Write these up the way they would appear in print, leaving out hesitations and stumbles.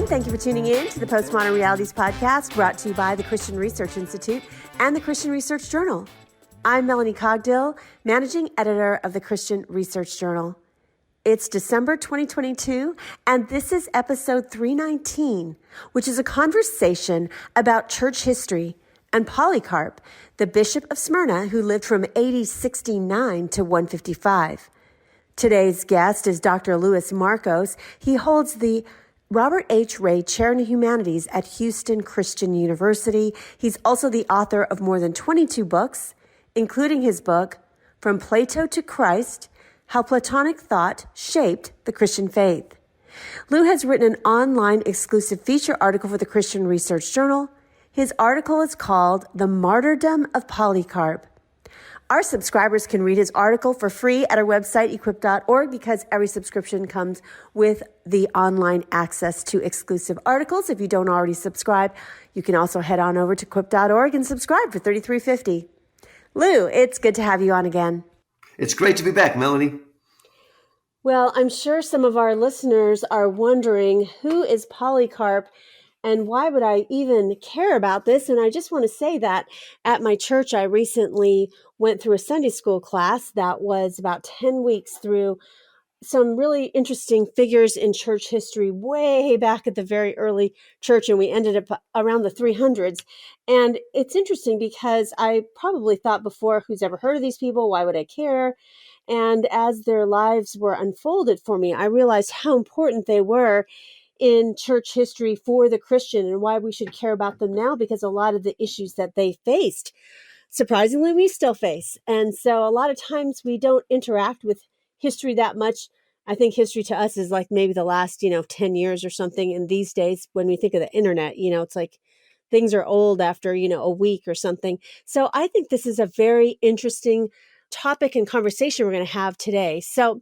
Thank you for tuning in to the Postmodern Realities podcast, brought to you by the Christian Research Institute and the Christian Research Journal. I'm Melanie Cogdill, managing editor of the Christian Research Journal. It's December 2022, and this is episode 319, which is a conversation about church history and Polycarp, the Bishop of Smyrna, who lived from AD 69 to 155. Today's guest is Dr. Louis Markos. He holds the Robert H. Ray Chair in Humanities at Houston Christian University. He's also the author of more than 22 books, including his book, From Plato to Christ, How Platonic Thought Shaped the Christian Faith. Lou has written an online exclusive feature article for the Christian Research Journal. His article is called The Martyrdom of Polycarp. Our subscribers can read his article for free at our website, equip.org, because every subscription comes with the online access to exclusive articles. If you don't already subscribe, you can also head on over to equip.org and subscribe for $33.50. Lou, it's good to have you on again. It's great to be back, Melanie. Well, I'm sure some of our listeners are wondering, who is Polycarp and why would I even care about this? And I just want to say that at my church, I recently went through a Sunday school class that was about 10 weeks through some really interesting figures in church history way back at the very early church. And we ended up around the 300s. And it's interesting because I probably thought before, who's ever heard of these people? Why would I care? And as their lives were unfolded for me, I realized how important they were in church history for the Christian and why we should care about them now, because a lot of the issues that they faced, surprisingly, we still face. And so a lot of times we don't interact with history that much. I think history to us is like maybe the last, 10 years or something. And these days, when we think of the internet, it's like things are old after, a week or something. So I think this is a very interesting topic and conversation we're going to have today. So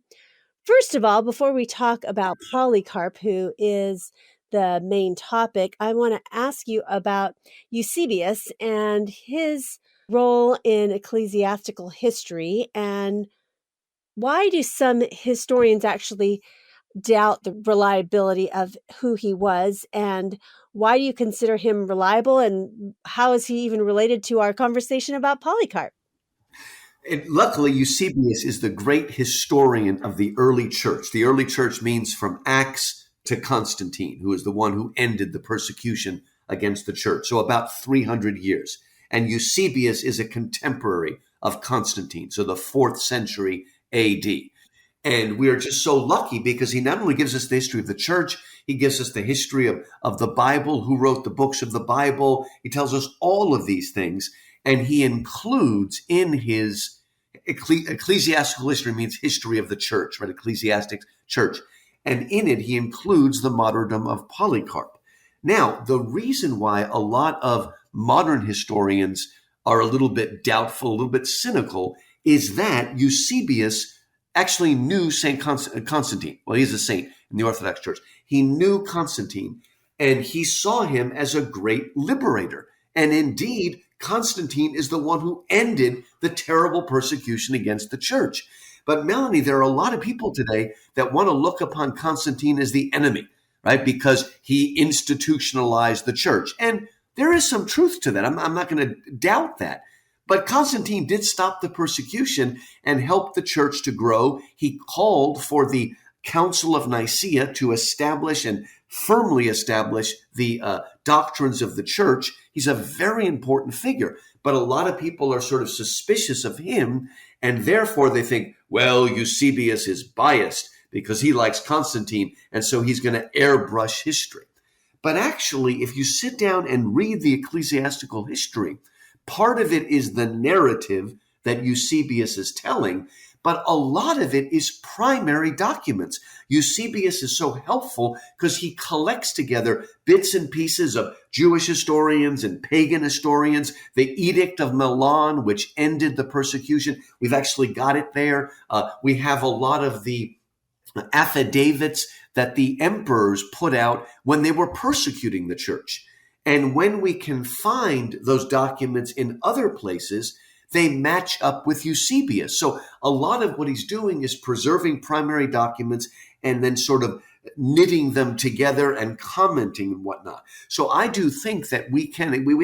first of all, before we talk about Polycarp, who is the main topic, I want to ask you about Eusebius and his role in ecclesiastical history. And why do some historians actually doubt the reliability of who he was? And why do you consider him reliable? And how is he even related to our conversation about Polycarp? Luckily, Eusebius is the great historian of the early church. The early church means from Acts to Constantine, who is the one who ended the persecution against the church. So about 300 years. And Eusebius is a contemporary of Constantine, so the 4th century AD. And we are just so lucky because he not only gives us the history of the church, he gives us the history of the Bible, who wrote the books of the Bible. He tells us all of these things. And he includes in his ecclesiastical history, means history of the church, right? Ecclesiastic church. And in it, he includes the martyrdom of Polycarp. Now, the reason why a lot of modern historians are a little bit doubtful, a little bit cynical, is that Eusebius actually knew St. Constantine. Well, he's a saint in the Orthodox Church. He knew Constantine, and he saw him as a great liberator. And indeed, Constantine is the one who ended the terrible persecution against the church. But Melanie, there are a lot of people today that want to look upon Constantine as the enemy, right? Because he institutionalized the church. And there is some truth to that. I'm not going to doubt that. But Constantine did stop the persecution and help the church to grow. He called for the Council of Nicaea to establish and firmly establish the doctrines of the church. He's a very important figure, but a lot of people are sort of suspicious of him, and therefore they think, well, Eusebius is biased because he likes Constantine, and so he's going to airbrush history. But actually, if you sit down and read the ecclesiastical history, part of it is the narrative that Eusebius is telling, but a lot of it is primary documents. Eusebius is so helpful because he collects together bits and pieces of Jewish historians and pagan historians, the Edict of Milan, which ended the persecution. We've actually got it there. We have a lot of the affidavits that the emperors put out when they were persecuting the church. And when we can find those documents in other places, they match up with Eusebius. So a lot of what he's doing is preserving primary documents and then sort of knitting them together and commenting and whatnot. So I do think that we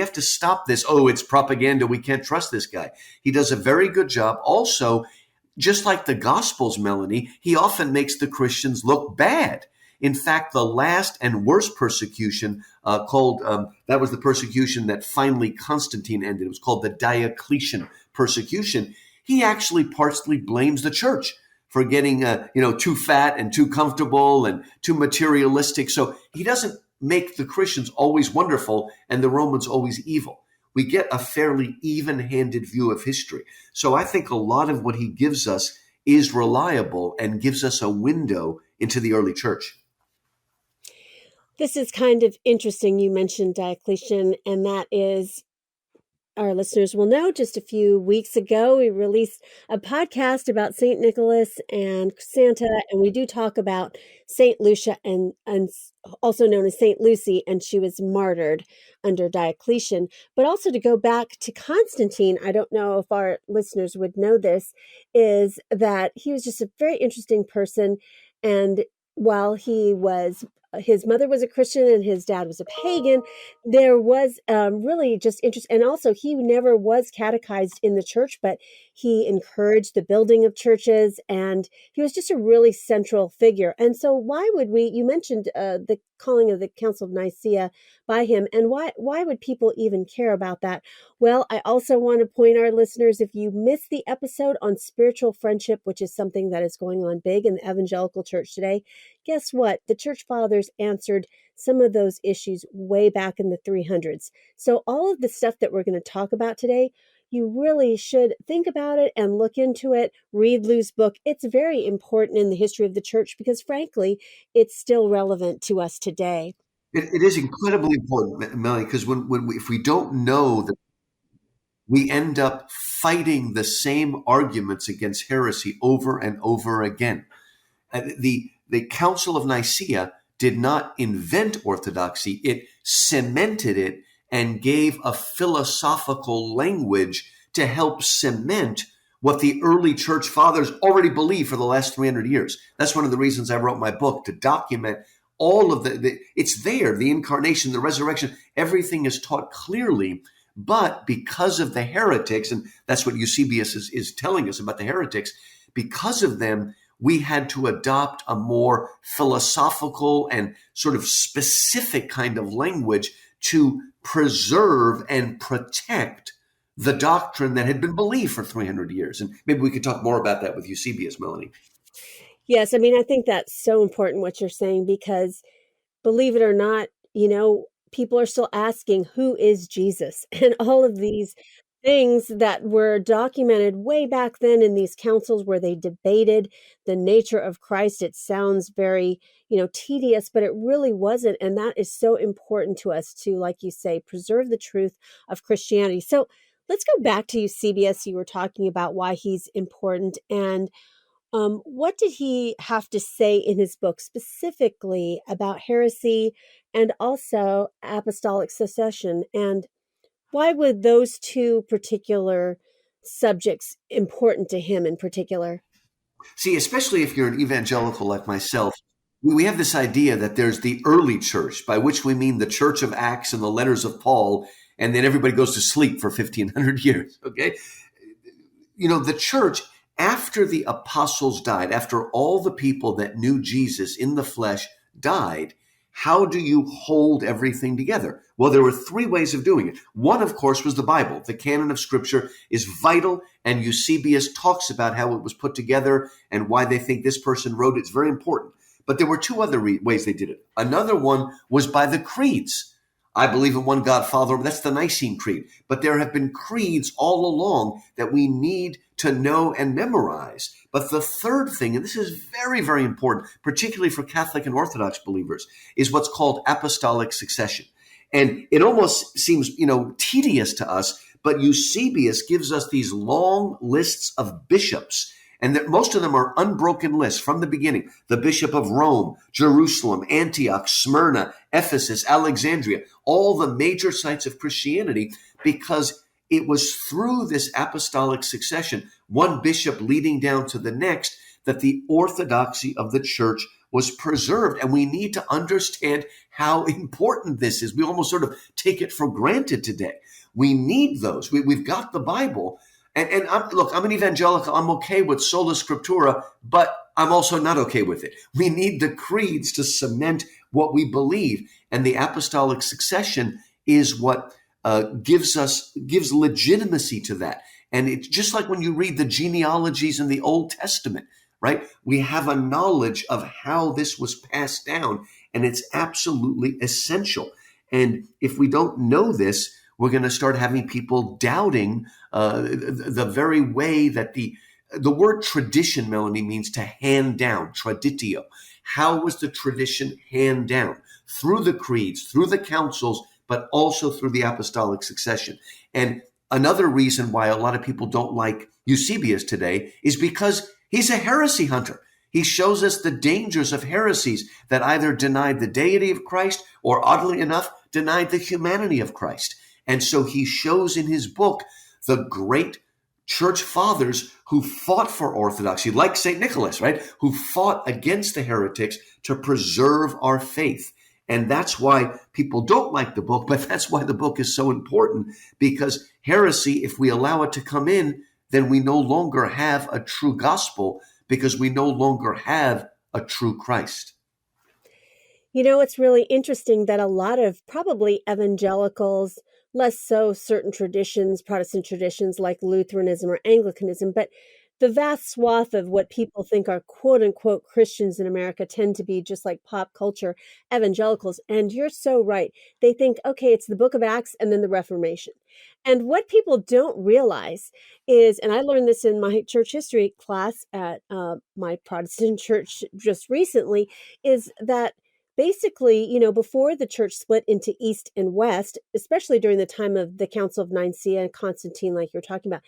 have to stop this. Oh, it's propaganda. We can't trust this guy. He does a very good job. Also, just like the Gospels, Melanie, he often makes the Christians look bad. In fact, the last and worst persecution that was the persecution that finally Constantine ended. It was called the Diocletian persecution. He actually partially blames the church for getting too fat and too comfortable and too materialistic. So he doesn't make the Christians always wonderful and the Romans always evil. We get a fairly even-handed view of history. So I think a lot of what he gives us is reliable and gives us a window into the early church. This is kind of interesting. You mentioned Diocletian, and that is, our listeners will know, just a few weeks ago, we released a podcast about St. Nicholas and Santa, and we do talk about St. Lucia and also known as St. Lucy, and she was martyred under Diocletian. But also to go back to Constantine, I don't know if our listeners would know this, is that he was just a very interesting person. And while his mother was a Christian and his dad was a pagan, there was really just interest. And also, he never was catechized in the church, but he encouraged the building of churches, and he was just a really central figure. And so why would you mentioned the calling of the Council of Nicaea by him, and why would people even care about that? Well, I also want to point our listeners, if you missed the episode on spiritual friendship, which is something that is going on big in the evangelical church today, guess what? The church fathers answered some of those issues way back in the 300s. So all of the stuff that we're going to talk about today, you really should think about it and look into it. Read Lou's book. It's very important in the history of the church because, frankly, it's still relevant to us today. It is incredibly important, Melanie, because if we don't know that, we end up fighting the same arguments against heresy over and over again. The Council of Nicaea did not invent orthodoxy. It cemented it and gave a philosophical language to help cement what the early church fathers already believed for the last 300 years. That's one of the reasons I wrote my book, to document all of it's there, the incarnation, the resurrection, everything is taught clearly. But because of the heretics, and that's what Eusebius is telling us about the heretics, because of them, we had to adopt a more philosophical and sort of specific kind of language to preserve and protect the doctrine that had been believed for 300 years. And maybe we could talk more about that with Eusebius, Melanie. Yes, I mean, I think that's so important what you're saying, because believe it or not, people are still asking, who is Jesus? And all of these things that were documented way back then in these councils where they debated the nature of Christ. It sounds very, tedious, but it really wasn't. And that is so important to us to, like you say, preserve the truth of Christianity. So let's go back to Eusebius. You were talking about why he's important, and what did he have to say in his book specifically about heresy and also apostolic succession? And why were those two particular subjects important to him in particular? See, especially if you're an evangelical like myself, we have this idea that there's the early church, by which we mean the church of Acts and the letters of Paul, and then everybody goes to sleep for 1,500 years, okay? The church, after the apostles died, after all the people that knew Jesus in the flesh died, how do you hold everything together? Well, there were three ways of doing it. One, of course, was the Bible. The canon of Scripture is vital, and Eusebius talks about how it was put together and why they think this person wrote it. It's very important. But there were two other ways they did it. Another one was by the creeds. I believe in one God, Father. That's the Nicene Creed. But there have been creeds all along that we need to know and memorize. But the third thing, and this is very, very important, particularly for Catholic and Orthodox believers, is what's called apostolic succession. And it almost seems, tedious to us, but Eusebius gives us these long lists of bishops. And that most of them are unbroken lists from the beginning. The Bishop of Rome, Jerusalem, Antioch, Smyrna, Ephesus, Alexandria, all the major sites of Christianity, because it was through this apostolic succession, one bishop leading down to the next, that the orthodoxy of the church was preserved. And we need to understand how important this is. We almost sort of take it for granted today. We need those. We've got the Bible. And I'm an evangelical. I'm okay with sola scriptura, but I'm also not okay with it. We need the creeds to cement what we believe. And the apostolic succession is what gives legitimacy to that. And it's just like when you read the genealogies in the Old Testament, right? We have a knowledge of how this was passed down, and it's absolutely essential. And if we don't know this, we're going to start having people doubting the very way that the word tradition, Melanie, means to hand down, traditio. How was the tradition hand down? Through the creeds, through the councils, but also through the apostolic succession. And another reason why a lot of people don't like Eusebius today is because he's a heresy hunter. He shows us the dangers of heresies that either denied the deity of Christ or, oddly enough, denied the humanity of Christ. And so he shows in his book the great church fathers who fought for orthodoxy, like St. Nicholas, right? Who fought against the heretics to preserve our faith. And that's why people don't like the book, but that's why the book is so important, because heresy, if we allow it to come in, then we no longer have a true gospel, because we no longer have a true Christ. You know, it's really interesting that a lot of probably evangelicals, less so certain traditions, Protestant traditions like Lutheranism or Anglicanism, but the vast swath of what people think are quote unquote Christians in America tend to be just like pop culture evangelicals. And you're so right. They think, okay, it's the book of Acts and then the Reformation. And what people don't realize is, and I learned this in my church history class at my Protestant church just recently, is that basically, you know, before the church split into East and West, especially during the time of the Council of Nicaea and Constantine, like you're talking about,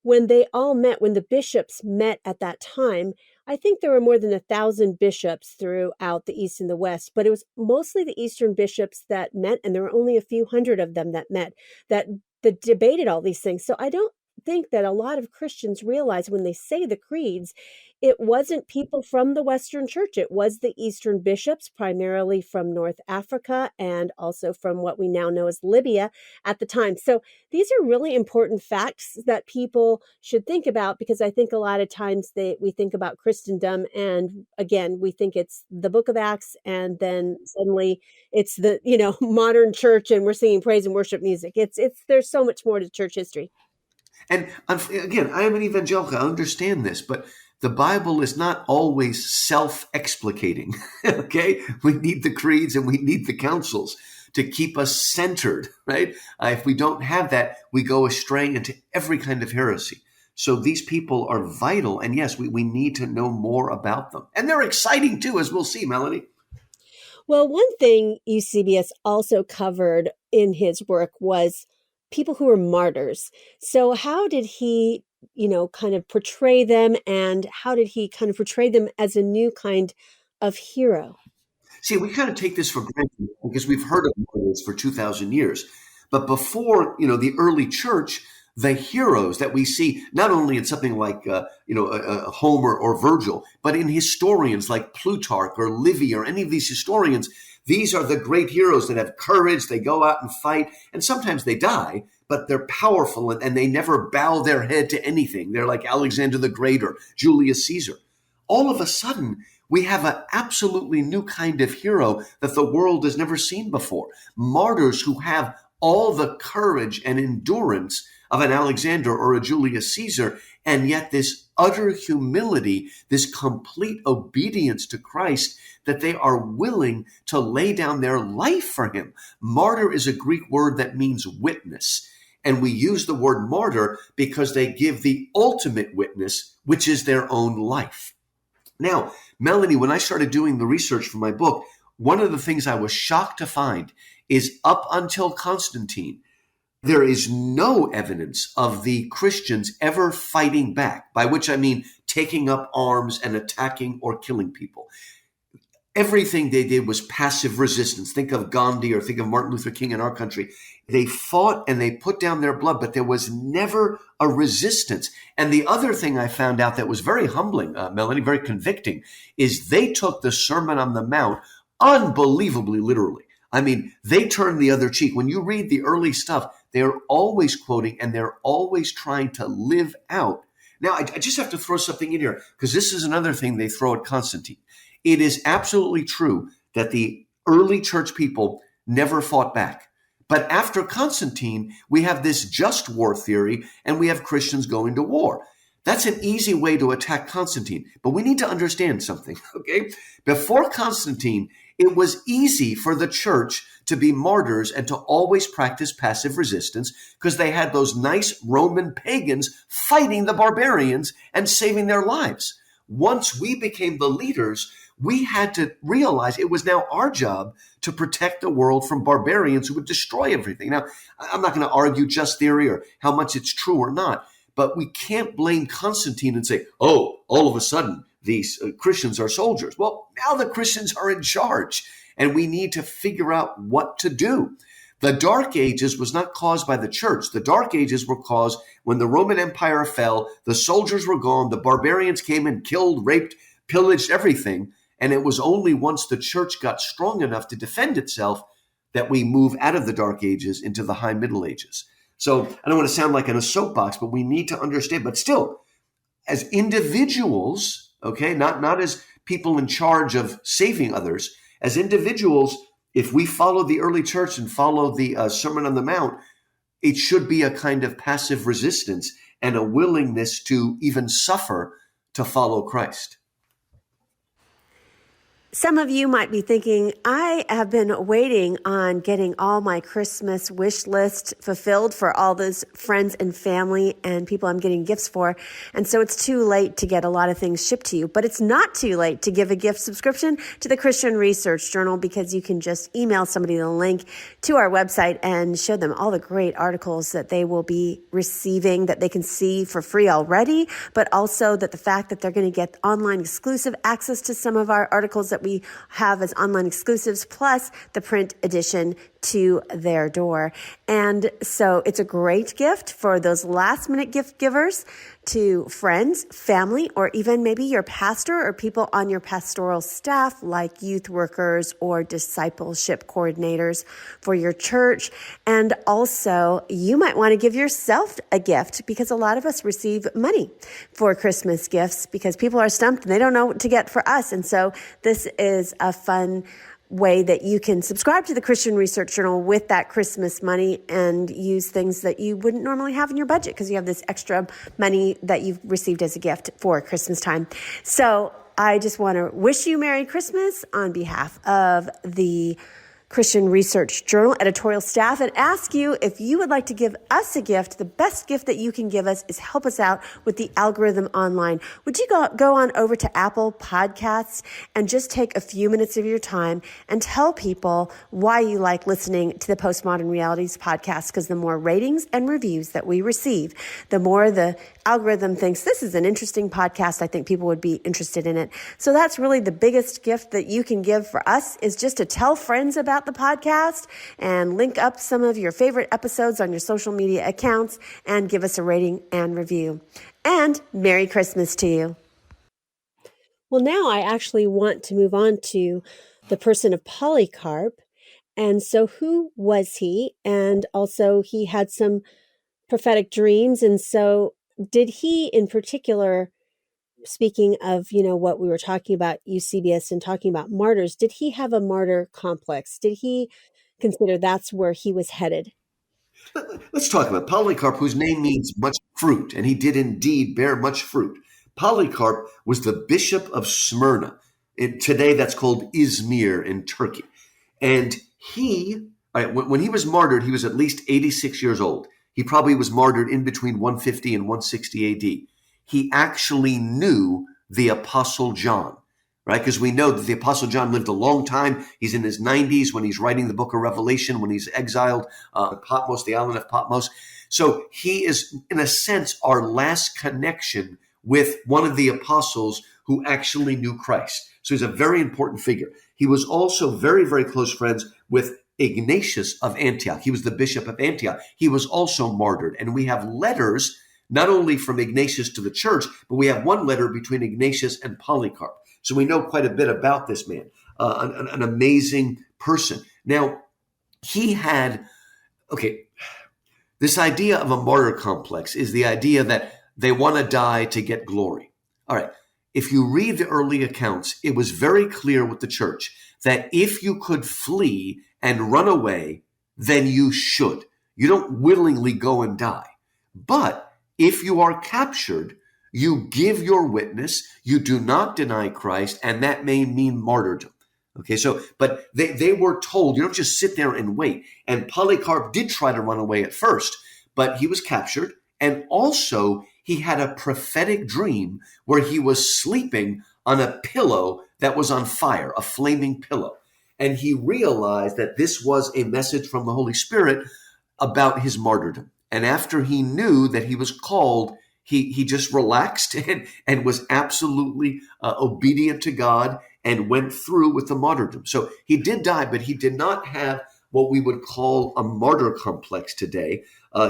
when they all met, when the bishops met at that time, I think there were more than 1,000 bishops throughout the East and the West, but it was mostly the Eastern bishops that met, and there were only a few hundred of them that met, that debated all these things. So I don't think that a lot of Christians realize when they say the creeds, it wasn't people from the Western Church. It was the Eastern bishops, primarily from North Africa and also from what we now know as Libya at the time. So these are really important facts that people should think about, because I think a lot of times we think about Christendom, and again, we think it's the book of Acts, and then suddenly it's the, you know, modern church and we're singing praise and worship music. There's so much more to church history. And again, I am an evangelical. I understand this, but the Bible is not always self-explicating. Okay? We need the creeds and we need the councils to keep us centered, right? If we don't have that, we go astray into every kind of heresy. So these people are vital. And yes, we need to know more about them. And they're exciting too, as we'll see, Melanie. Well, one thing Eusebius also covered in his work was people who were martyrs. So how did he, you know, kind of portray them, and how did he kind of portray them as a new kind of hero? See, we kind of take this for granted because we've heard of martyrs for 2,000 years. But before, you know, the early church, the heroes that we see, not only in something like, Homer or Virgil, but in historians like Plutarch or Livy or any of these historians, these are the great heroes that have courage. They go out and fight, and sometimes they die, but they're powerful and they never bow their head to anything. They're like Alexander the Great or Julius Caesar. All of a sudden, we have an absolutely new kind of hero that the world has never seen before. Martyrs who have all the courage and endurance of an Alexander or a Julius Caesar, and yet this utter humility, this complete obedience to Christ, that they are willing to lay down their life for him. Martyr is a Greek word that means witness. And we use the word martyr because they give the ultimate witness, which is their own life. Now, Melanie, when I started doing the research for my book, one of the things I was shocked to find is up until Constantine, there is no evidence of the Christians ever fighting back, by which I mean taking up arms and attacking or killing people. Everything they did was passive resistance. Think of Gandhi or think of Martin Luther King in our country. They fought and they put down their blood, but there was never a resistance. And the other thing I found out that was very humbling, Melanie, very convicting, is they took the Sermon on the Mount unbelievably literally. I mean, they turned the other cheek. When you read the early stuff, they're always quoting and they're always trying to live out. Now, I just have to throw something in here because this is another thing they throw at Constantine. It is absolutely true that the early church people never fought back. But after Constantine, we have this just war theory and we have Christians going to war. That's an easy way to attack Constantine. But we need to understand something, okay? Before Constantine, it was easy for the church to be martyrs and to always practice passive resistance because they had those nice Roman pagans fighting the barbarians and saving their lives. Once we became the leaders, we had to realize it was now our job to protect the world from barbarians who would destroy everything. Now, I'm not going to argue just theory or how much it's true or not, but we can't blame Constantine and say, oh, all of a sudden these Christians are soldiers. Well, now the Christians are in charge and we need to figure out what to do. The Dark Ages was not caused by the church. The Dark Ages were caused when the Roman Empire fell, the soldiers were gone, the barbarians came and killed, raped, pillaged everything. And it was only once the church got strong enough to defend itself that we move out of the Dark Ages into the High Middle Ages. So I don't want to sound like in a soapbox, but we need to understand. But still, as individuals, okay, not as people in charge of saving others, as individuals, if we follow the early church and follow the Sermon on the Mount, it should be a kind of passive resistance and a willingness to even suffer to follow Christ. Some of you might be thinking, I have been waiting on getting all my Christmas wish list fulfilled for all those friends and family and people I'm getting gifts for. And so it's too late to get a lot of things shipped to you. But it's not too late to give a gift subscription to the Christian Research Journal because you can just email somebody the link to our website and show them all the great articles that they will be receiving that they can see for free already, but also that the fact that they're going to get online exclusive access to some of our articles that we have as online exclusives, plus the print edition to their door. And so it's a great gift for those last minute gift givers to friends, family, or even maybe your pastor or people on your pastoral staff like youth workers or discipleship coordinators for your church. And also you might want to give yourself a gift because a lot of us receive money for Christmas gifts because people are stumped and they don't know what to get for us. And so this is a fun way that you can subscribe to the Christian Research Journal with that Christmas money and use things that you wouldn't normally have in your budget because you have this extra money that you've received as a gift for Christmas time. So I just want to wish you Merry Christmas on behalf of the Christian Research Journal editorial staff and ask you if you would like to give us a gift. The best gift that you can give us is help us out with the algorithm online. Would you go on over to Apple Podcasts and just take a few minutes of your time and tell people why you like listening to the Postmodern Realities podcast? Because the more ratings and reviews that we receive, the more the algorithm thinks this is an interesting podcast. I think people would be interested in it. So that's really the biggest gift that you can give for us is just to tell friends about the podcast and link up some of your favorite episodes on your social media accounts and give us a rating and review. And Merry Christmas to you. Well, now I actually want to move on to the person of Polycarp. And so who was he? And also he had some prophetic dreams. And so did he in particular, speaking of, what we were talking about, Eusebius and talking about martyrs, did he have a martyr complex? Did he consider that's where he was headed? Let's talk about Polycarp, whose name means much fruit, and he did indeed bear much fruit. Polycarp was the Bishop of Smyrna. Today that's called Izmir in Turkey. And when he was martyred, he was at least 86 years old. He probably was martyred in between 150 and 160 AD. He actually knew the Apostle John. right? Because we know that the Apostle John lived a long time. He's in his 90s when he's writing the book of Revelation, when he's exiled Patmos, the island of Patmos. So he is, in a sense, our last connection with one of the apostles who actually knew Christ. So he's a very important figure. He was also very, very close friends with Ignatius of Antioch. He was the bishop of Antioch. He was also martyred. And we have letters not only from Ignatius to the church, but we have one letter between Ignatius and Polycarp. So we know quite a bit about this man, an amazing person. Now, he had, this idea of a martyr complex is the idea that they want to die to get glory. All right. If you read the early accounts, it was very clear with the church that if you could flee and run away, then you should. You don't willingly go and die. But if you are captured, you give your witness, you do not deny Christ, and that may mean martyrdom. Okay, so, but they were told, you don't just sit there and wait. And Polycarp did try to run away at first, but he was captured. And also, he had a prophetic dream where he was sleeping on a pillow that was on fire, a flaming pillow. And he realized that this was a message from the Holy Spirit about his martyrdom. And after he knew that he was called, he just relaxed and was absolutely obedient to God and went through with the martyrdom. So he did die, but he did not have what we would call a martyr complex today.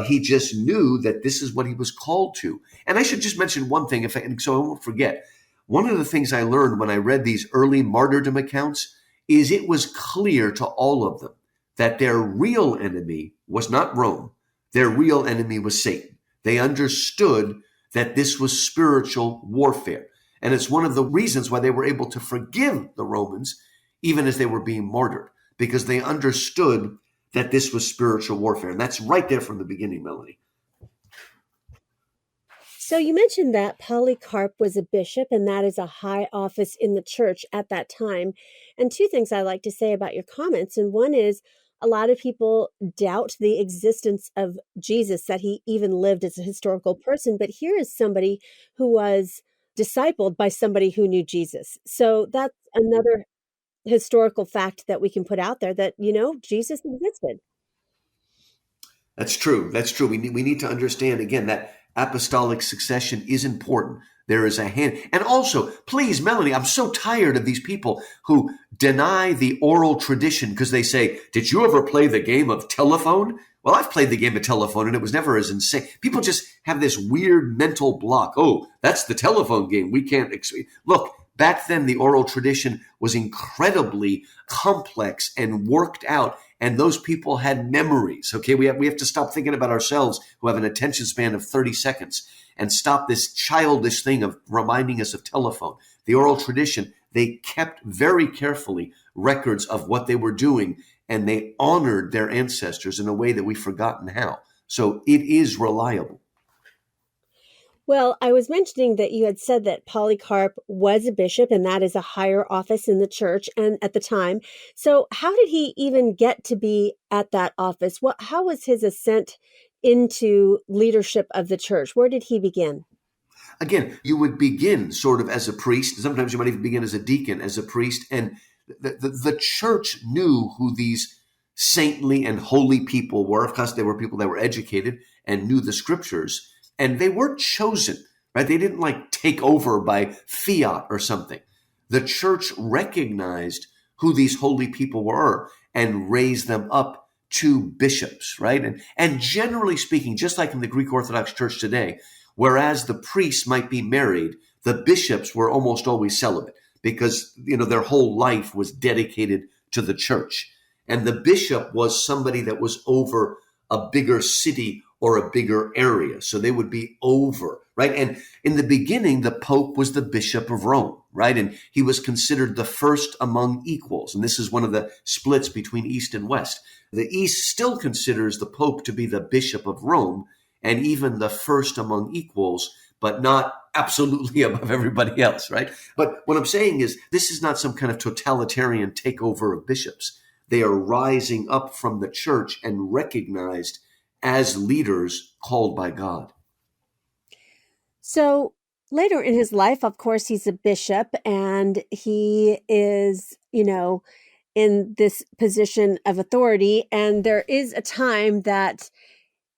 He just knew that this is what he was called to. And I should just mention one thing, so I won't forget. One of the things I learned when I read these early martyrdom accounts is it was clear to all of them that their real enemy was not Rome. Their real enemy was Satan. They understood that this was spiritual warfare. And it's one of the reasons why they were able to forgive the Romans, even as they were being martyred, because they understood that this was spiritual warfare. And that's right there from the beginning, Melanie. So you mentioned that Polycarp was a bishop, and that is a high office in the church at that time. And two things I like to say about your comments. And one is a lot of people doubt the existence of Jesus, that he even lived as a historical person. But here is somebody who was discipled by somebody who knew Jesus. So that's another historical fact that we can put out there that, Jesus existed. That's true. That's true. We need to understand, again, that apostolic succession is important. There is a hand. And also, please, Melanie, I'm so tired of these people who deny the oral tradition because they say, did you ever play the game of telephone? Well, I've played the game of telephone and it was never as insane. People just have this weird mental block. Oh, that's the telephone game. We can't. Look, back then, the oral tradition was incredibly complex and worked out. And those people had memories. Okay, we have to stop thinking about ourselves who have an attention span of 30 seconds and stop this childish thing of reminding us of telephone. The oral tradition, they kept very carefully records of what they were doing, and they honored their ancestors in a way that we've forgotten how. So it is reliable. Well, I was mentioning that you had said that Polycarp was a bishop, and that is a higher office in the church and at the time. So how did he even get to be at that office? How was his ascent into leadership of the church? Where did he begin? Again, you would begin sort of as a priest. Sometimes you might even begin as a deacon, as a priest. And the church knew who these saintly and holy people were. Of course, they were people that were educated and knew the scriptures. And they weren't chosen, right? They didn't take over by fiat or something. The church recognized who these holy people were and raised them up to bishops, right? And generally speaking, just like in the Greek Orthodox Church today, whereas the priests might be married, the bishops were almost always celibate because, their whole life was dedicated to the church. And the bishop was somebody that was over a bigger city or a bigger area. So they would be over, right? And in the beginning, the Pope was the Bishop of Rome, right? And he was considered the first among equals. And this is one of the splits between East and West. The East still considers the Pope to be the Bishop of Rome and even the first among equals, but not absolutely above everybody else, right? But what I'm saying is this is not some kind of totalitarian takeover of bishops. They are rising up from the church and recognized as leaders called by God. So later in his life, of course, he's a bishop, and he is, in this position of authority. And there is a time that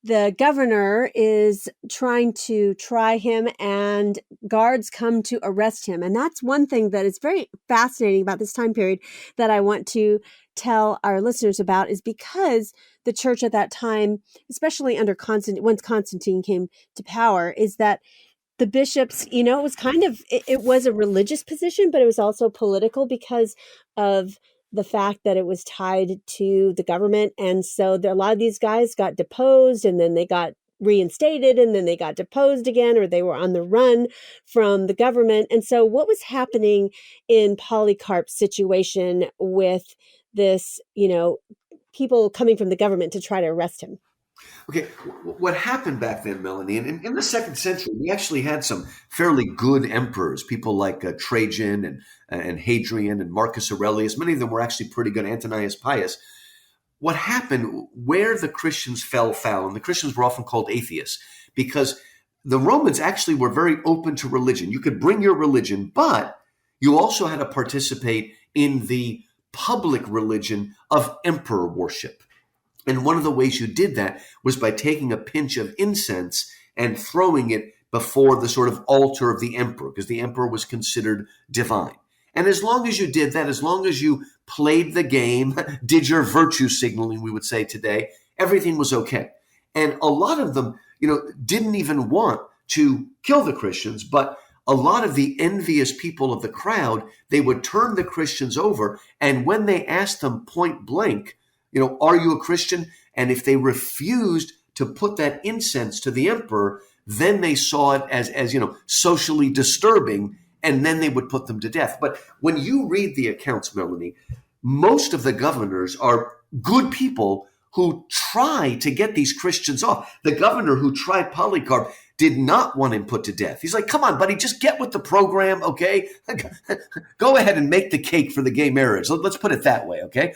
the governor is trying to try him, and guards come to arrest him. And that's one thing that is very fascinating about this time period that I want to tell our listeners about, is because the church at that time, especially under once Constantine came to power, is that the bishops, it was it was a religious position, but it was also political because of the fact that it was tied to the government. And so a lot of these guys got deposed, and then they got reinstated, and then they got deposed again, or they were on the run from the government. And so what was happening in Polycarp's situation with this, people coming from the government to try to arrest him? Okay, what happened back then, Melanie, and in the second century, we actually had some fairly good emperors, people like Trajan and Hadrian and Marcus Aurelius. Many of them were actually pretty good, Antonius Pius. What happened, where the Christians fell foul, and the Christians were often called atheists, because the Romans actually were very open to religion. You could bring your religion, but you also had to participate in the public religion of emperor worship. And one of the ways you did that was by taking a pinch of incense and throwing it before the sort of altar of the emperor, because the emperor was considered divine. And as long as you did that, as long as you played the game, did your virtue signaling, we would say today, everything was okay. And a lot of them, didn't even want to kill the Christians, but a lot of the envious people of the crowd, they would turn the Christians over. And when they asked them point blank, are you a Christian? And if they refused to put that incense to the emperor, then they saw it as socially disturbing, and then they would put them to death. But when you read the accounts, Melanie, most of the governors are good people who try to get these Christians off. The governor who tried Polycarp did not want him put to death. He's like, come on, buddy, just get with the program, okay? Go ahead and make the cake for the gay marriage. Let's put it that way, okay?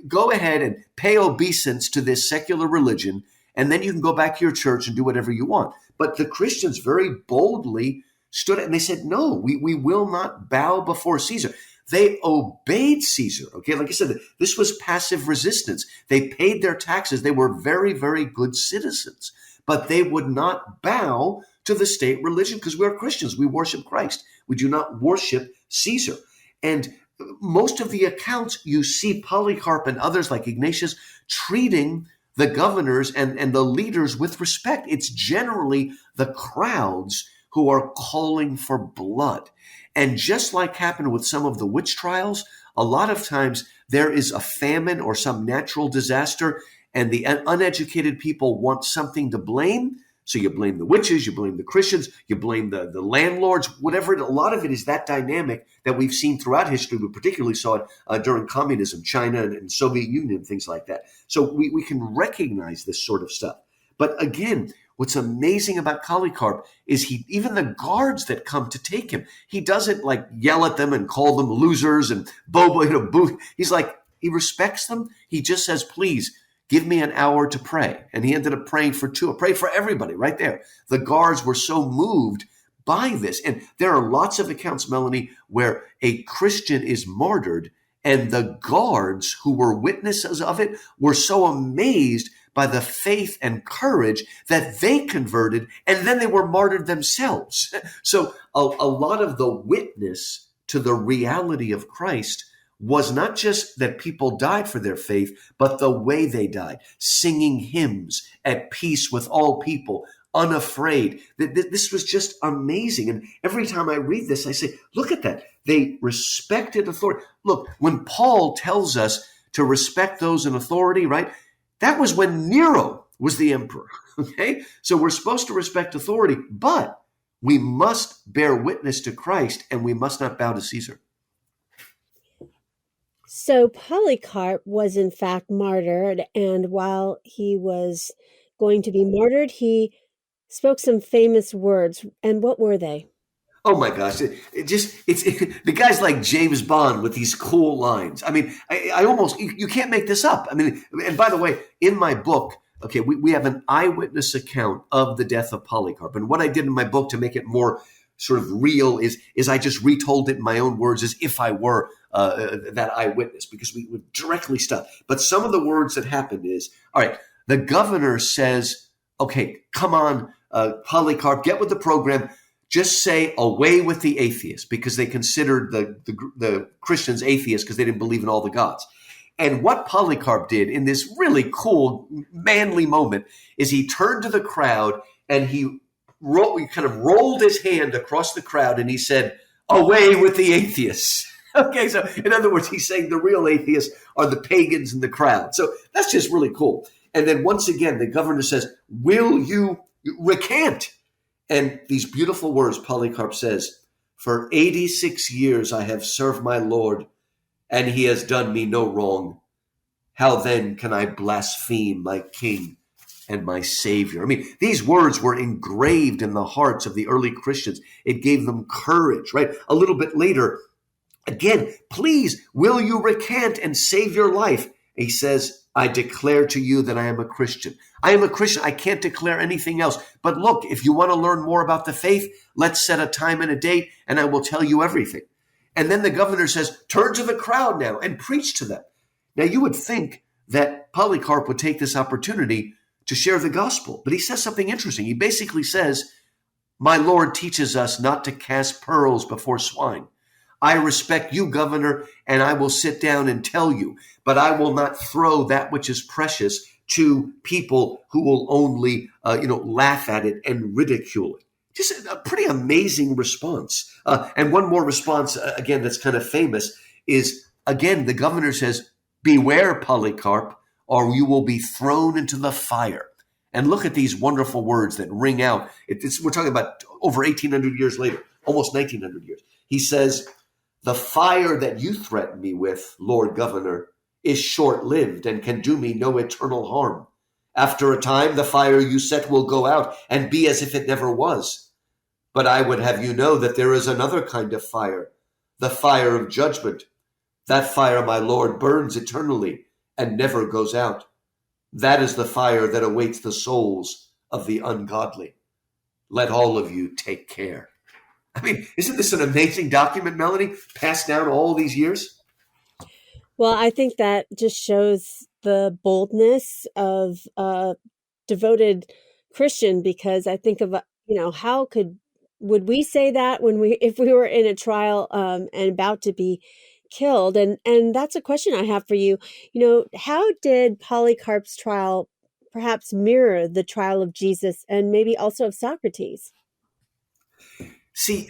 Go ahead and pay obeisance to this secular religion, and then you can go back to your church and do whatever you want. But the Christians very boldly stood and they said, no, we will not bow before Caesar. They obeyed Caesar, okay? Like I said, this was passive resistance. They paid their taxes. They were very, very good citizens. But they would not bow to the state religion because we're Christians. We worship Christ. We do not worship Caesar. And most of the accounts, you see Polycarp and others like Ignatius treating the governors and the leaders with respect. It's generally the crowds who are calling for blood. And just like happened with some of the witch trials, a lot of times there is a famine or some natural disaster, and the uneducated people want something to blame. So you blame the witches, you blame the Christians, you blame the landlords, whatever. A lot of it is that dynamic that we've seen throughout history. We particularly saw it during communism, China and Soviet Union, things like that. So we can recognize this sort of stuff. But again, what's amazing about Polycarp is even the guards that come to take him, he doesn't like yell at them and call them losers and boo. He's like, he respects them. He just says, please, give me an hour to pray. And he ended up praying for two, pray for everybody right there. The guards were so moved by this. And there are lots of accounts, Melanie, where a Christian is martyred and the guards who were witnesses of it were so amazed by the faith and courage that they converted, and then they were martyred themselves. So a lot of the witness to the reality of Christ was not just that people died for their faith, but the way they died, singing hymns, at peace with all people, unafraid. This was just amazing. And every time I read this, I say, look at that. They respected authority. Look, when Paul tells us to respect those in authority, right? That was when Nero was the emperor, okay? So we're supposed to respect authority, but we must bear witness to Christ and we must not bow to Caesar. So Polycarp was in fact martyred, and while he was going to be martyred, he spoke some famous words. And what were they? Oh my gosh! The guy's like James Bond with these cool lines. I mean, I almost you can't make this up. I mean, and by the way, in my book, okay, we have an eyewitness account of the death of Polycarp, and what I did in my book to make it more sort of real is I just retold it in my own words as if I were that eyewitness, because we would directly stuff. But some of the words that happened is, all right, the governor says, okay, come on, Polycarp, get with the program. Just say away with the atheists, because they considered the Christians atheists because they didn't believe in all the gods. And what Polycarp did in this really cool, manly moment is he turned to the crowd and he kind of rolled his hand across the crowd and he said, away with the atheists. Okay, so in other words, he's saying the real atheists are the pagans in the crowd. So that's just really cool. And then once again, the governor says, will you recant? And these beautiful words, Polycarp says, for 86 years I have served my Lord, and he has done me no wrong. How then can I blaspheme my king and my savior? I mean, these words were engraved in the hearts of the early Christians. It gave them courage, right? A little bit later, again, please, will you recant and save your life? He says, I declare to you that I am a Christian. I am a Christian. I can't declare anything else. But look, if you want to learn more about the faith, let's set a time and a date, and I will tell you everything. And then the governor says, turn to the crowd now and preach to them. Now, you would think that Polycarp would take this opportunity to share the gospel, but he says something interesting. He basically says, my Lord teaches us not to cast pearls before swine. I respect you, governor, and I will sit down and tell you, but I will not throw that which is precious to people who will only, laugh at it and ridicule it. Just a pretty amazing response. And one more response, again, that's kind of famous is, again, the governor says, beware, Polycarp, or you will be thrown into the fire. And look at these wonderful words that ring out. We're talking about over 1,800 years later, almost 1,900 years. He says, the fire that you threaten me with, Lord Governor, is short-lived and can do me no eternal harm. After a time, the fire you set will go out and be as if it never was. But I would have you know that there is another kind of fire, the fire of judgment. That fire, my Lord, burns eternally and never goes out. That is the fire that awaits the souls of the ungodly. Let all of you take care. I mean, isn't this an amazing document, Melanie, passed down all these years? Well, I think that just shows the boldness of a devoted Christian, because I think of, how would we say that if we were in a trial and about to be killed? And that's a question I have for you. How did Polycarp's trial perhaps mirror the trial of Jesus and maybe also of Socrates? See,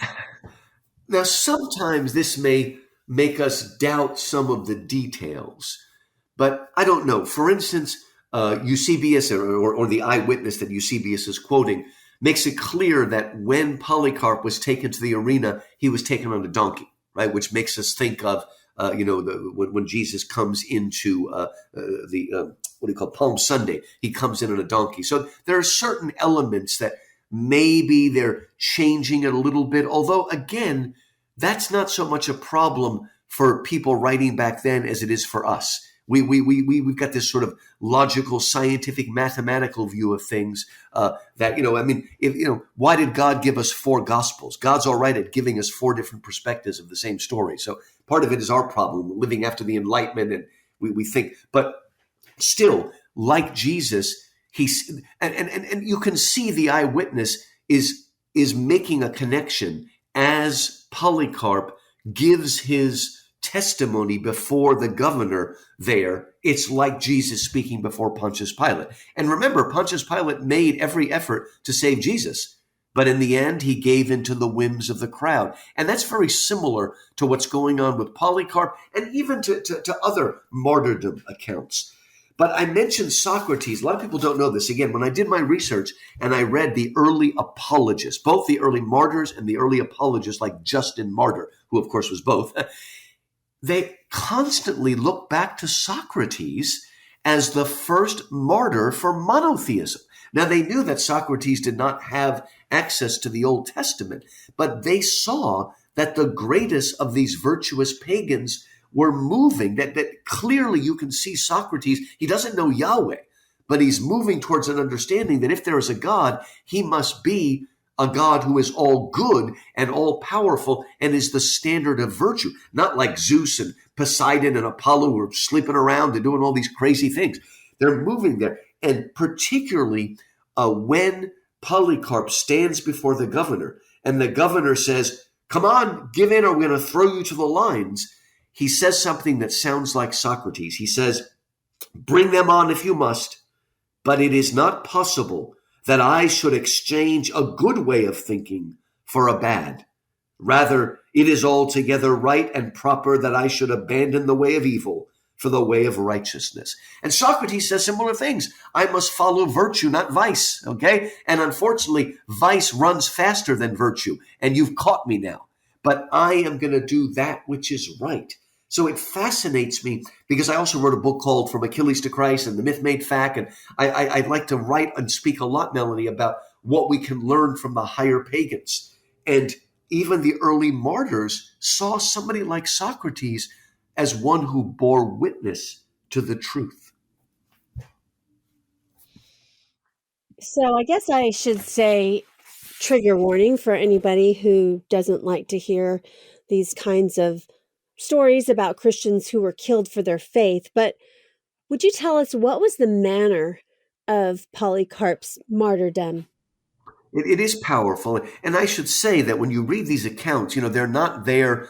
now sometimes this may make us doubt some of the details, but I don't know. For instance, Eusebius or the eyewitness that Eusebius is quoting makes it clear that when Polycarp was taken to the arena, he was taken on a donkey, right? Which makes us think of, when Jesus comes into Palm Sunday, he comes in on a donkey. So there are certain elements that maybe they're changing it a little bit. Although, again, that's not so much a problem for people writing back then as it is for us. We've got this sort of logical, scientific, mathematical view of things why did God give us 4 gospels? God's all right at giving us 4 different perspectives of the same story. So part of it is our problem, living after the Enlightenment, and we think, but still, like Jesus, and you can see the eyewitness is making a connection as Polycarp gives his testimony before the governor there. It's like Jesus speaking before Pontius Pilate. And remember, Pontius Pilate made every effort to save Jesus, but in the end, he gave into the whims of the crowd. And that's very similar to what's going on with Polycarp and even to other martyrdom accounts. But I mentioned Socrates. A lot of people don't know this. Again, when I did my research and I read the early apologists, both the early martyrs and the early apologists like Justin Martyr, who of course was both, they constantly look back to Socrates as the first martyr for monotheism. Now, they knew that Socrates did not have access to the Old Testament, but they saw that the greatest of these virtuous pagans were moving, that clearly you can see Socrates, he doesn't know Yahweh, but he's moving towards an understanding that if there is a God, he must be a God who is all good and all powerful and is the standard of virtue, not like Zeus and Poseidon and Apollo who are sleeping around and doing all these crazy things. They're moving there. And particularly when Polycarp stands before the governor and the governor says, come on, give in or we're going to throw you to the lions. He says something that sounds like Socrates. He says, bring them on if you must, but it is not possible that I should exchange a good way of thinking for a bad. Rather, it is altogether right and proper that I should abandon the way of evil for the way of righteousness. And Socrates says similar things. I must follow virtue, not vice, okay? And unfortunately, vice runs faster than virtue, and you've caught me now. But I am going to do that which is right. So it fascinates me because I also wrote a book called From Achilles to Christ and The Myth Made Fact. And I'd like to write and speak a lot, Melanie, about what we can learn from the higher pagans. And even the early martyrs saw somebody like Socrates as one who bore witness to the truth. So I guess I should say trigger warning for anybody who doesn't like to hear these kinds of stories about Christians who were killed for their faith. But would you tell us what was the manner of Polycarp's martyrdom? It is powerful. And I should say that when you read these accounts, they're not there,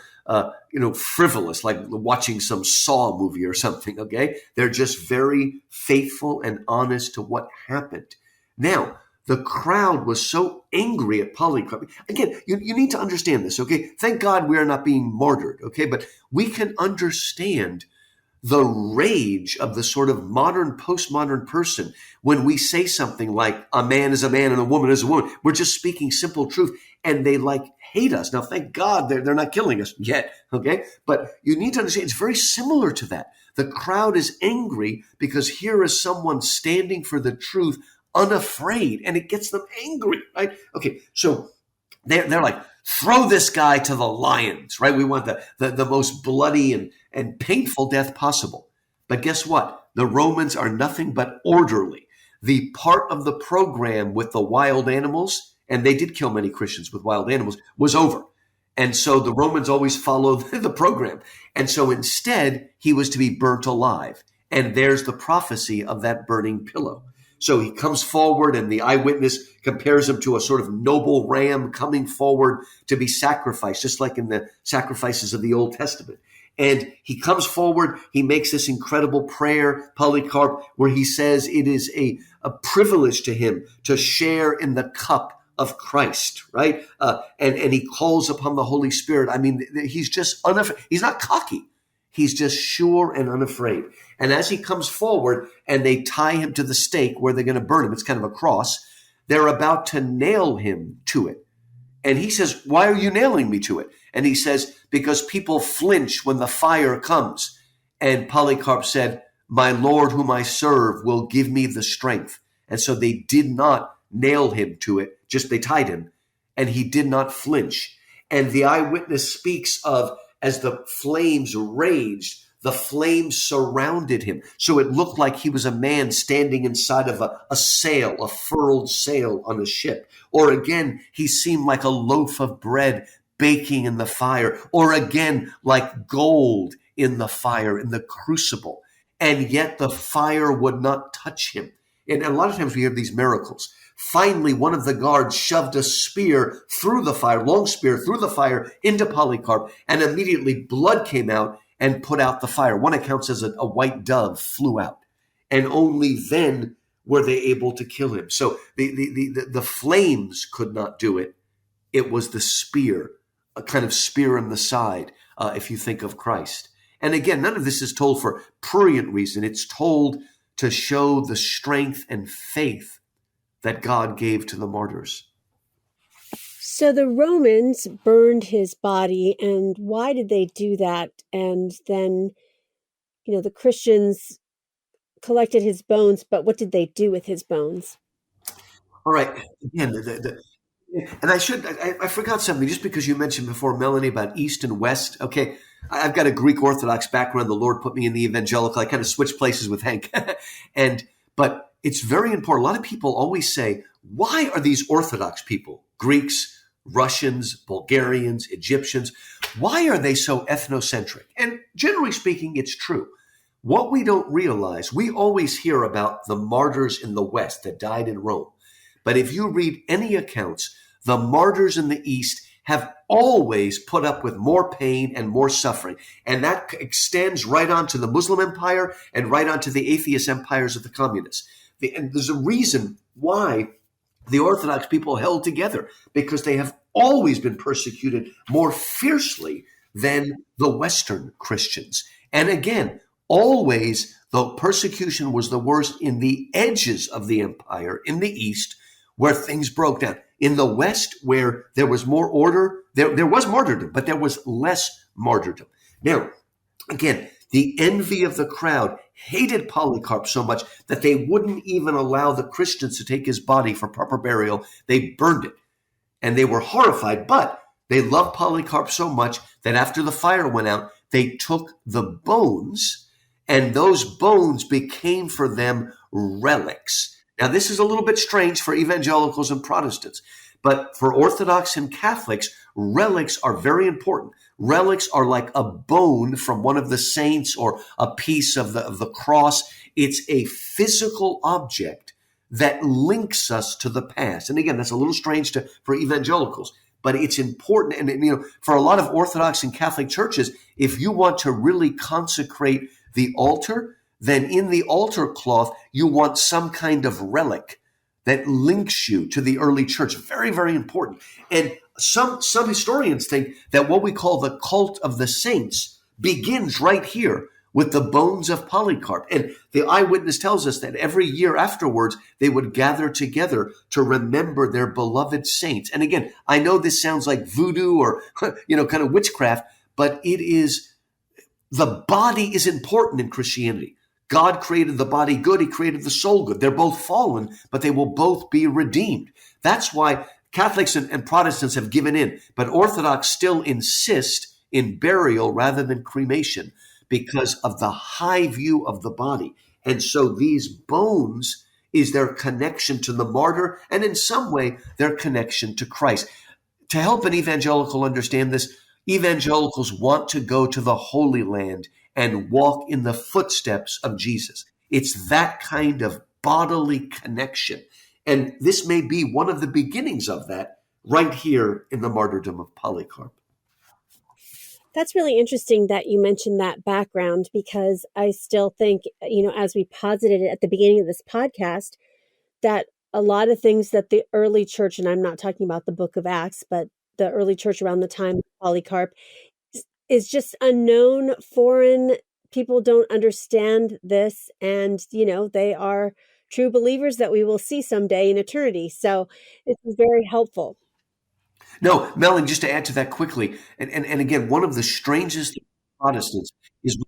frivolous, like watching some Saw movie or something, okay? They're just very faithful and honest to what happened. Now, the crowd was so angry at Polycarp. Again, you need to understand this, okay? Thank God we are not being martyred, okay? But we can understand the rage of the sort of modern, postmodern person when we say something like a man is a man and a woman is a woman. We're just speaking simple truth, and they hate us. Now, thank God they're not killing us yet, okay? But you need to understand it's very similar to that. The crowd is angry because here is someone standing for the truth unafraid, and it gets them angry, right? Okay, so they're like, throw this guy to the lions, right? We want the most bloody and painful death possible. But guess what? The Romans are nothing but orderly. The part of the program with the wild animals, and they did kill many Christians with wild animals, was over. And so the Romans always followed the program. And so instead, he was to be burnt alive. And there's the prophecy of that burning pillow. So he comes forward and the eyewitness compares him to a sort of noble ram coming forward to be sacrificed, just like in the sacrifices of the Old Testament. And he comes forward, he makes this incredible prayer, Polycarp, where he says it is a privilege to him to share in the cup of Christ, right? And he calls upon the Holy Spirit. I mean, he's just unafraid. He's not cocky. He's just sure and unafraid. And as he comes forward and they tie him to the stake where they're going to burn him, it's kind of a cross, they're about to nail him to it. And he says, why are you nailing me to it? And he says, because people flinch when the fire comes. And Polycarp said, my Lord whom I serve will give me the strength. And so they did not nail him to it, just they tied him, and he did not flinch. And the eyewitness speaks of, as the flames raged, the flames surrounded him. So it looked like he was a man standing inside of a sail, a furled sail on a ship. Or again, he seemed like a loaf of bread baking in the fire. Or again, like gold in the fire, in the crucible. And yet the fire would not touch him. And a lot of times we hear these miracles. Finally, one of the guards shoved a spear through the fire, long spear through the fire into Polycarp, and immediately blood came out and put out the fire. One account says a white dove flew out, and only then were they able to kill him. So the flames could not do it. It was the spear, a kind of spear in the side, if you think of Christ. And again, none of this is told for prurient reason. It's told to show the strength and faith that God gave to the martyrs. So the Romans burned his body, and why did they do that? And then, the Christians collected his bones, but what did they do with his bones? All right. Again, and I forgot something, just because you mentioned before, Melanie, about East and West. Okay. I've got a Greek Orthodox background. The Lord put me in the evangelical. I kind of switched places with Hank. But it's very important. A lot of people always say, why are these Orthodox people, Greeks, Russians, Bulgarians, Egyptians, why are they so ethnocentric? And generally speaking, it's true. What we don't realize, we always hear about the martyrs in the West that died in Rome. But if you read any accounts, the martyrs in the East have always put up with more pain and more suffering. And that extends right on to the Muslim empire and right on to the atheist empires of the communists. And there's a reason why the Orthodox people held together, because they have always been persecuted more fiercely than the Western Christians. And again, always the persecution was the worst in the edges of the empire in the East, where things broke down. In the West, where there was more order, there was martyrdom, but there was less martyrdom. Now, again, the envy of the crowd hated Polycarp so much that they wouldn't even allow the Christians to take his body for proper burial. They burned it, and they were horrified, but they loved Polycarp so much that after the fire went out, they took the bones, and those bones became for them relics. Now, this is a little bit strange for evangelicals and Protestants, but for Orthodox and Catholics, relics are very important. Relics are like a bone from one of the saints or a piece of the cross. It's a physical object that links us to the past. And again, that's a little strange for evangelicals, but it's important. And for a lot of Orthodox and Catholic churches, if you want to really consecrate the altar, then in the altar cloth, you want some kind of relic that links you to the early church. Very, very important. And some historians think that what we call the cult of the saints begins right here with the bones of Polycarp. And the eyewitness tells us that every year afterwards, they would gather together to remember their beloved saints. And again, I know this sounds like voodoo or, kind of witchcraft, but it is, the body is important in Christianity. God created the body good. He created the soul good. They're both fallen, but they will both be redeemed. That's why Catholics and Protestants have given in, but Orthodox still insist in burial rather than cremation because of the high view of the body. And so these bones is their connection to the martyr, and in some way, their connection to Christ. To help an evangelical understand this, evangelicals want to go to the Holy Land and walk in the footsteps of Jesus. It's that kind of bodily connection. And this may be one of the beginnings of that right here in the Martyrdom of Polycarp. That's really interesting that you mentioned that background, because I still think, as we posited it at the beginning of this podcast, that a lot of things that the early church, and I'm not talking about the book of Acts, but the early church around the time of Polycarp, is just unknown, foreign. People don't understand this, and they are true believers that we will see someday in eternity. So this is very helpful. No, Melanie, just to add to that quickly, and again, one of the strangest Protestants is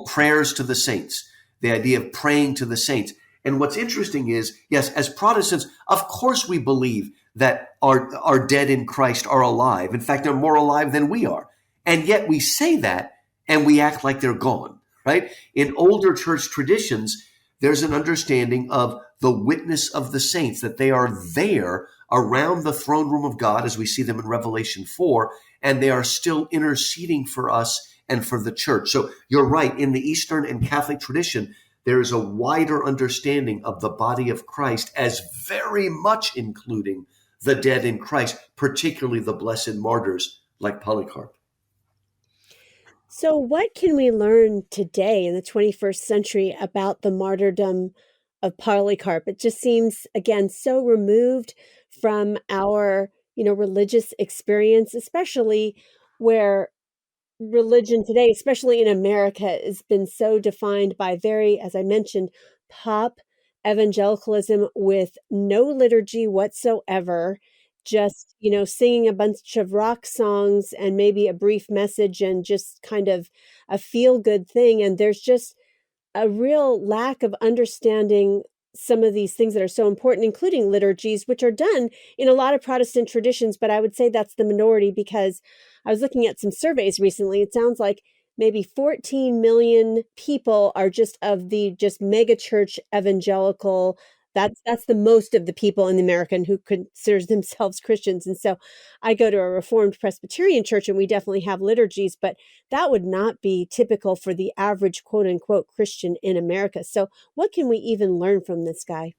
prayers to the saints, the idea of praying to the saints. And what's interesting is, yes, as Protestants, of course we believe that our dead in Christ are alive. In fact, they're more alive than we are. And yet we say that and we act like they're gone, right? In older church traditions, there's an understanding of the witness of the saints, that they are there around the throne room of God as we see them in Revelation 4, and they are still interceding for us and for the church. So you're right. In the Eastern and Catholic tradition, there is a wider understanding of the body of Christ as very much including the dead in Christ, particularly the blessed martyrs like Polycarp. So what can we learn today in the 21st century about the martyrdom of Polycarp? It just seems, again, so removed from our, religious experience, especially where religion today, especially in America, has been so defined by very, as I mentioned, pop evangelicalism with no liturgy whatsoever, just, singing a bunch of rock songs and maybe a brief message and just kind of a feel-good thing. And there's just a real lack of understanding some of these things that are so important, including liturgies, which are done in a lot of Protestant traditions. But I would say that's the minority, because I was looking at some surveys recently. It sounds like maybe 14 million people are just of the mega church evangelical That's the most of the people in America who considers themselves Christians. And so I go to a Reformed Presbyterian church, and we definitely have liturgies, but that would not be typical for the average quote unquote Christian in America. So what can we even learn from this guy?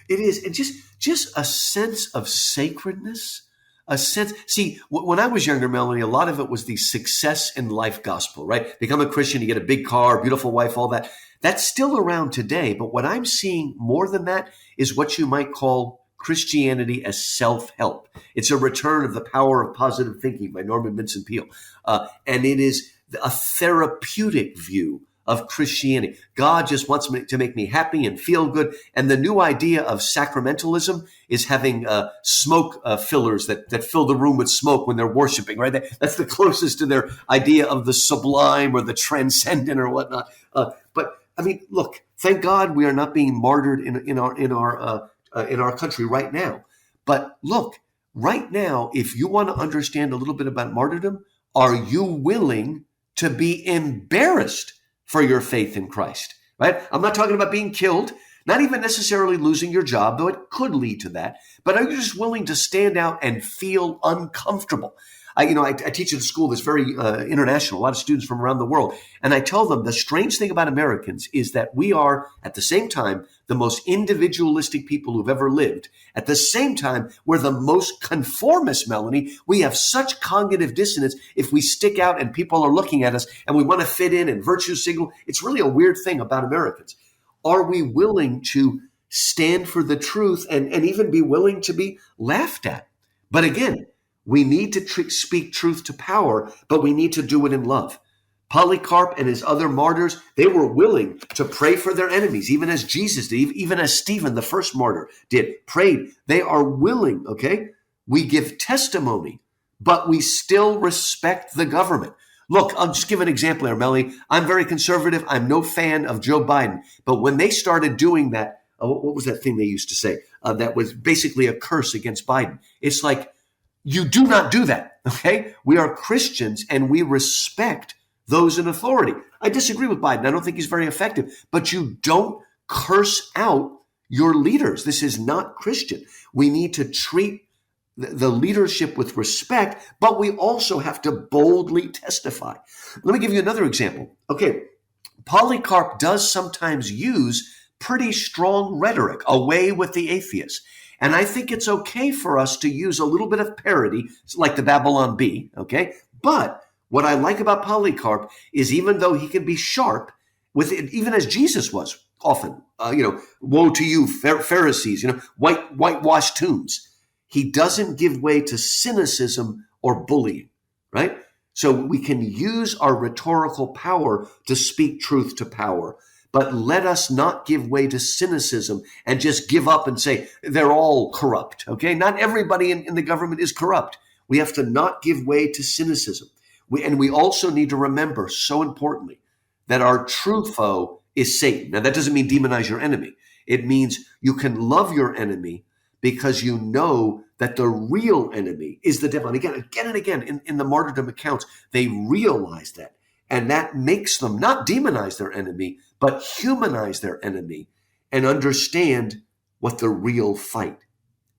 It is, and just a sense of sacredness, a sense. See, when I was younger, Melanie, a lot of it was the success in life gospel, right? Become a Christian, you get a big car, beautiful wife, all that. That's still around today. But what I'm seeing more than that is what you might call Christianity as self-help. It's a return of the power of positive thinking by Norman Vincent Peale. And it is a therapeutic view of Christianity. God just wants me to make me happy and feel good. And the new idea of sacramentalism is having smoke fillers that fill the room with smoke when they're worshiping, right? That's the closest to their idea of the sublime or the transcendent or whatnot. But I mean, look, thank God we are not being martyred in our country right now. But look, right now, if you want to understand a little bit about martyrdom, are you willing to be embarrassed for your faith in Christ, right? I'm not talking about being killed, not even necessarily losing your job, though it could lead to that. But are you just willing to stand out and feel uncomfortable? I teach at a school that's very international, a lot of students from around the world. And I tell them the strange thing about Americans is that we are, at the same time, the most individualistic people who've ever lived. At the same time, we're the most conformist, Melanie. We have such cognitive dissonance if we stick out and people are looking at us and we want to fit in and virtue signal. It's really a weird thing about Americans. Are we willing to stand for the truth and even be willing to be laughed at? But again, we need to speak truth to power, but we need to do it in love. Polycarp and his other martyrs, they were willing to pray for their enemies, even as Jesus did, even as Stephen, the first martyr, did, prayed. They are willing, okay? We give testimony, but we still respect the government. Look, I'll just give an example here, Melanie. I'm very conservative. I'm no fan of Joe Biden. But when they started doing that, what was that thing they used to say? That was basically a curse against Biden. It's like, you do not do that, okay? We are Christians and we respect those in authority. I disagree with Biden. I don't think he's very effective, but you don't curse out your leaders. This is not Christian. We need to treat the leadership with respect, but we also have to boldly testify. Let me give you another example. Okay, Polycarp does sometimes use pretty strong rhetoric, away with the atheists. And I think it's okay for us to use a little bit of parody, like the Babylon Bee, okay? But what I like about Polycarp is even though he can be sharp, with it, even as Jesus was often, woe to you, Pharisees, whitewashed tombs. He doesn't give way to cynicism or bullying, right? So we can use our rhetorical power to speak truth to power. But let us not give way to cynicism and just give up and say they're all corrupt, okay? Not everybody in the government is corrupt. We have to not give way to cynicism. We also need to remember, so importantly, that our true foe is Satan. Now, that doesn't mean demonize your enemy. It means you can love your enemy because you know that the real enemy is the devil. And again, in the martyrdom accounts, they realize that. And that makes them not demonize their enemy, but humanize their enemy and understand what the real fight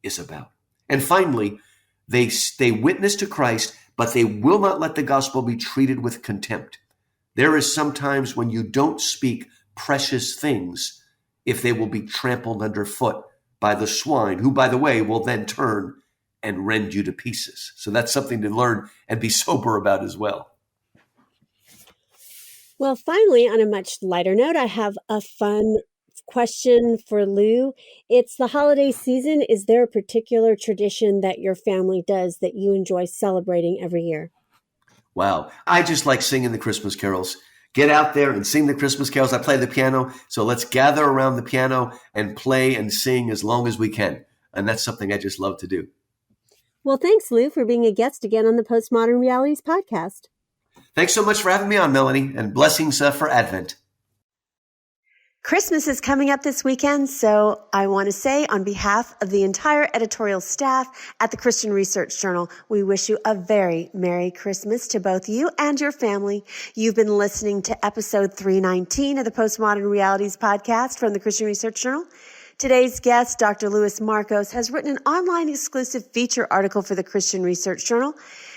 is about. And finally, they witness to Christ, but they will not let the gospel be treated with contempt. There is sometimes when you don't speak precious things, if they will be trampled underfoot by the swine, who, by the way, will then turn and rend you to pieces. So that's something to learn and be sober about as well. Well, finally, on a much lighter note, I have a fun question for Lou. It's the holiday season. Is there a particular tradition that your family does that you enjoy celebrating every year? Wow. I just like singing the Christmas carols. Get out there and sing the Christmas carols. I play the piano, so let's gather around the piano and play and sing as long as we can. And that's something I just love to do. Well, thanks, Lou, for being a guest again on the Postmodern Realities podcast. Thanks so much for having me on, Melanie, and blessings for Advent. Christmas is coming up this weekend, so I want to say on behalf of the entire editorial staff at the Christian Research Journal, we wish you a very Merry Christmas to both you and your family. You've been listening to episode 319 of the Postmodern Realities podcast from the Christian Research Journal. Today's guest, Dr. Louis Markos, has written an online exclusive feature article for the Christian Research Journal,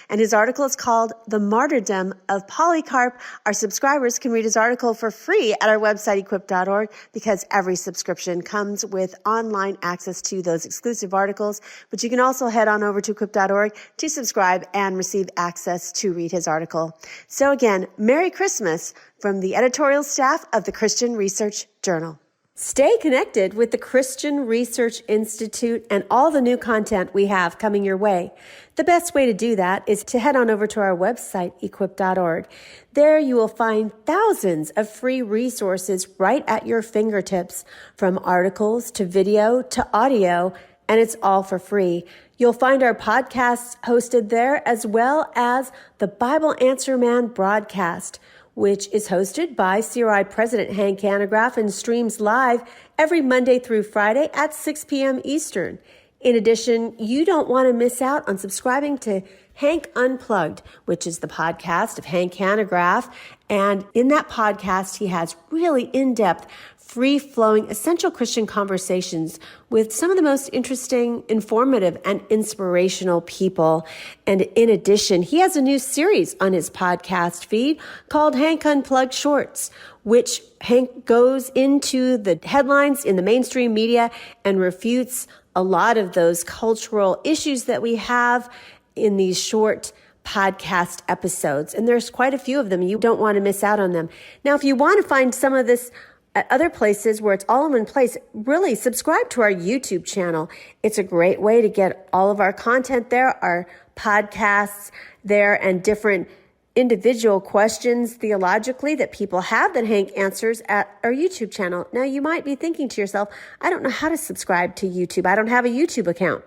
and his article is called The Martyrdom of Polycarp. Our subscribers can read his article for free at our website, equip.org, because every subscription comes with online access to those exclusive articles. But you can also head on over to equip.org to subscribe and receive access to read his article. So again, Merry Christmas from the editorial staff of the Christian Research Journal. Stay connected with the Christian Research Institute and all the new content we have coming your way. The best way to do that is to head on over to our website, equip.org. There you will find thousands of free resources right at your fingertips, from articles to video to audio, and it's all for free. You'll find our podcasts hosted there, as well as the Bible Answer Man broadcast, which is hosted by CRI President Hank Hanegraaff and streams live every Monday through Friday at 6 p.m. Eastern. In addition, you don't want to miss out on subscribing to Hank Unplugged, which is the podcast of Hank Hanegraaff. And in that podcast, he has really in-depth, free-flowing, essential Christian conversations with some of the most interesting, informative, and inspirational people. And in addition, he has a new series on his podcast feed called Hank Unplugged Shorts, which Hank goes into the headlines in the mainstream media and refutes a lot of those cultural issues that we have in these short podcast episodes. And there's quite a few of them. You don't want to miss out on them. Now, if you want to find some of this at other places where it's all in one place, really subscribe to our YouTube channel. It's a great way to get all of our content there, our podcasts there, and different individual questions theologically that people have that Hank answers at our YouTube channel. Now, you might be thinking to yourself, I don't know how to subscribe to YouTube. I don't have a YouTube account.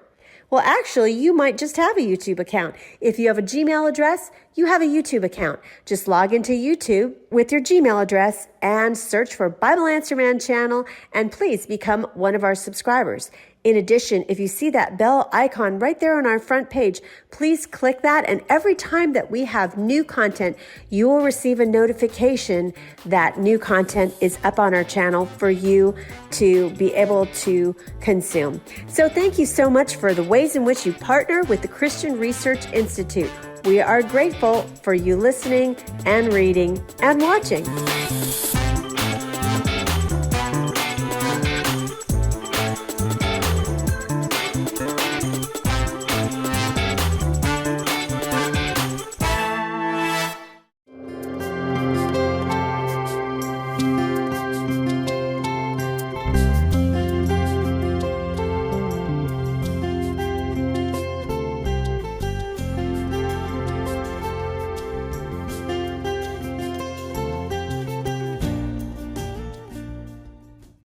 Well, actually, you might just have a YouTube account. If you have a Gmail address, you have a YouTube account. Just log into YouTube with your Gmail address and search for Bible Answer Man channel, and please become one of our subscribers. In addition, if you see that bell icon right there on our front page, please click that, and every time that we have new content, you will receive a notification that new content is up on our channel for you to be able to consume. So thank you so much for the ways in which you partner with the Christian Research Institute. We are grateful for you listening and reading and watching.